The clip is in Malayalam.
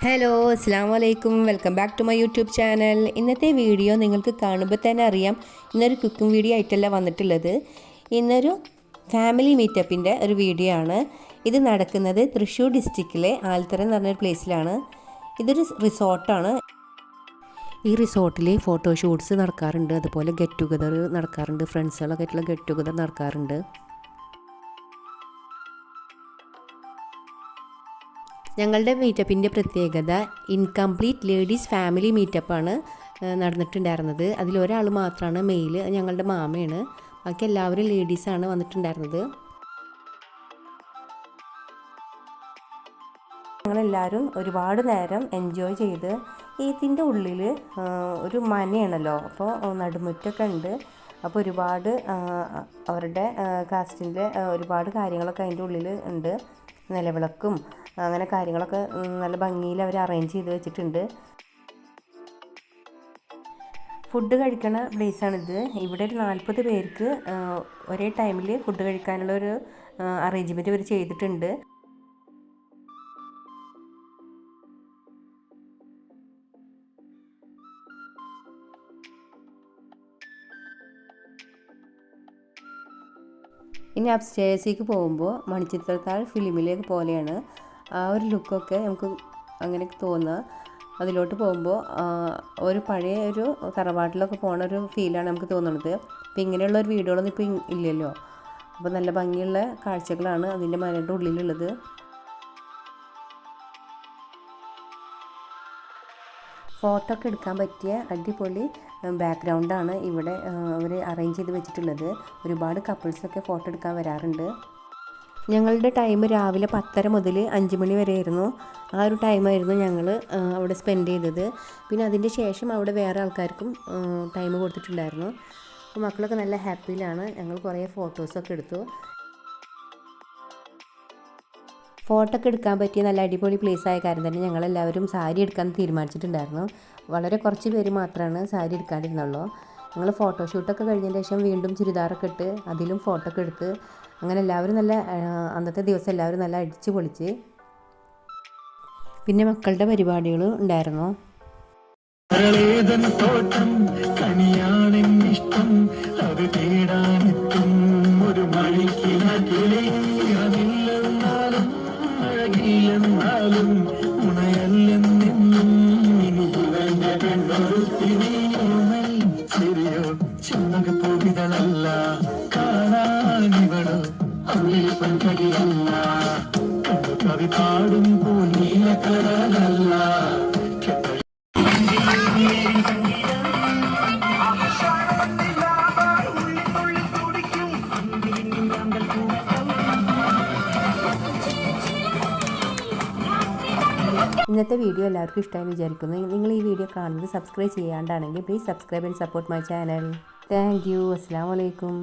ഹലോ അസ്സാം വലൈക്കും welcome back to my YouTube channel. ഇന്നത്തെ വീഡിയോ നിങ്ങൾക്ക് കാണുമ്പോൾ തന്നെ അറിയാം ഇന്നൊരു കുക്കിംഗ് വീഡിയോ ആയിട്ടല്ല വന്നിട്ടുള്ളത്. ഇന്നൊരു ഫാമിലി മീറ്റപ്പിൻ്റെ ഒരു വീഡിയോ ആണ്. ഇത് നടക്കുന്നത് തൃശ്ശൂർ ഡിസ്ട്രിക്റ്റിലെ ആൽത്തറ എന്ന് പറഞ്ഞൊരു പ്ലേസിലാണ്. ഇതൊരു റിസോർട്ടാണ്. ഈ റിസോർട്ടിൽ ഫോട്ടോഷൂട്ട്സ് നടക്കാറുണ്ട്, അതുപോലെ ഗെറ്റ് ടുഗദർ നടക്കാറുണ്ട്, ഫ്രണ്ട്സുകളൊക്കെ ആയിട്ടുള്ള ഗെറ്റ് ടുഗദർ നടക്കാറുണ്ട്. ഞങ്ങളുടെ മീറ്റപ്പിൻ്റെ പ്രത്യേകത ഇൻകംപ്ലീറ്റ് ലേഡീസ് ഫാമിലി മീറ്റപ്പാണ് നടന്നിട്ടുണ്ടായിരുന്നത്. അതിലൊരാൾ മാത്രമാണ് മെയിൽ, ഞങ്ങളുടെ മാമയാണ്. ബാക്കി എല്ലാവരും ലേഡീസാണ് വന്നിട്ടുണ്ടായിരുന്നത്. ഞങ്ങളെല്ലാവരും ഒരുപാട് നേരം എൻജോയ് ചെയ്ത്. ഇതിൻ്റെ ഉള്ളിൽ ഒരു മനയാണല്ലോ, അപ്പോൾ നടുമുറ്റൊക്കെ ഉണ്ട്. അപ്പോൾ ഒരുപാട് അവരുടെ കാസ്റ്റിൻ്റെ ഒരുപാട് കാര്യങ്ങളൊക്കെ അതിൻ്റെ ഉള്ളിൽ ഉണ്ട്. നിലവിളക്കും അങ്ങനെ കാര്യങ്ങളൊക്കെ നല്ല ഭംഗിയിൽ അവർ അറേഞ്ച് ചെയ്ത് വെച്ചിട്ടുണ്ട്. ഫുഡ് കഴിക്കണ പ്ലേസാണിത്. ഇവിടെ ഒരു 40 പേർക്ക് ഒരേ ടൈമിൽ ഫുഡ് കഴിക്കാനുള്ളൊരു അറേഞ്ച്മെൻറ്റ് ഇവർ ചെയ്തിട്ടുണ്ട്. ഇനി അപ്സ്റ്റേഴ്സിലേക്ക് പോകുമ്പോൾ മണിച്ചിത്രത്താഴ് ഫിലിമിലേക്ക് പോലെയാണ് ആ ഒരു ലുക്കൊക്കെ നമുക്ക് അങ്ങനെ തോന്നുക. അതിലോട്ട് പോകുമ്പോൾ ഒരു പഴയ ഒരു തറവാട്ടിലൊക്കെ പോണ ഒരു ഫീലാണ് നമുക്ക് തോന്നുന്നത്. അപ്പോൾ ഇങ്ങനെയുള്ള ഒരു വീഡിയോകളൊന്നും ഇപ്പോൾ ഇല്ലല്ലോ. അപ്പോൾ നല്ല ഭംഗിയുള്ള കാഴ്ചകളാണ് അതിൻ്റെ മലയുടെ ഉള്ളിലുള്ളത്. ഫോട്ടോ ഒക്കെ എടുക്കാൻ പറ്റിയ അടിപൊളി ബാക്ക്ഗ്രൗണ്ടാണ് ഇവിടെ അവർ അറേഞ്ച് ചെയ്ത് വെച്ചിട്ടുള്ളത്. ഒരുപാട് കപ്പിൾസൊക്കെ ഫോട്ടോ എടുക്കാൻ വരാറുണ്ട്. ഞങ്ങളുടെ ടൈം രാവിലെ 10:30 മുതൽ 5 മണി വരെ ആയിരുന്നു. ആ ഒരു ടൈമായിരുന്നു ഞങ്ങൾ അവിടെ സ്പെൻഡ് ചെയ്തത്. പിന്നെ അതിൻ്റെ ശേഷം അവിടെ വേറെ ആൾക്കാർക്കും ടൈം കൊടുത്തിട്ടുണ്ടായിരുന്നു. അപ്പോൾ മക്കളൊക്കെ നല്ല ഹാപ്പിയിലാണ്. ഞങ്ങൾ കുറേ ഫോട്ടോസൊക്കെ എടുത്തു. ഫോട്ടോ ഒക്കെ എടുക്കാൻ പറ്റിയ നല്ല അടിപൊളി പ്ലേസ് ആയ കാര്യം തന്നെ ഞങ്ങളെല്ലാവരും സാരി എടുക്കാൻ തീരുമാനിച്ചിട്ടുണ്ടായിരുന്നു. വളരെ കുറച്ച് പേര് മാത്രമാണ് സാരി എടുക്കാണ്ടിരുന്നുള്ളൂ. ഞങ്ങൾ ഫോട്ടോഷൂട്ടൊക്കെ കഴിഞ്ഞതിന് ശേഷം വീണ്ടും ചുരിദാറൊക്കെ ഇട്ട് അതിലും ഫോട്ടോ ഒക്കെ എടുത്ത് അങ്ങനെ എല്ലാവരും നല്ല അന്നത്തെ ദിവസം എല്ലാവരും നല്ല അടിച്ച് പൊളിച്ച്. പിന്നെ മക്കളുടെ പരിപാടികൾ ഉണ്ടായിരുന്നു. ഇന്നത്തെ വീഡിയോ എല്ലാവർക്കും ഇഷ്ടമായി വിചാരിക്കുന്നു. നിങ്ങൾ ഈ വീഡിയോ കാണുന്നത് സബ്സ്ക്രൈബ് ചെയ്യാണ്ടാണെങ്കിൽ please subscribe and support my channel. Thank you. അസ്സലാമു അലൈക്കും.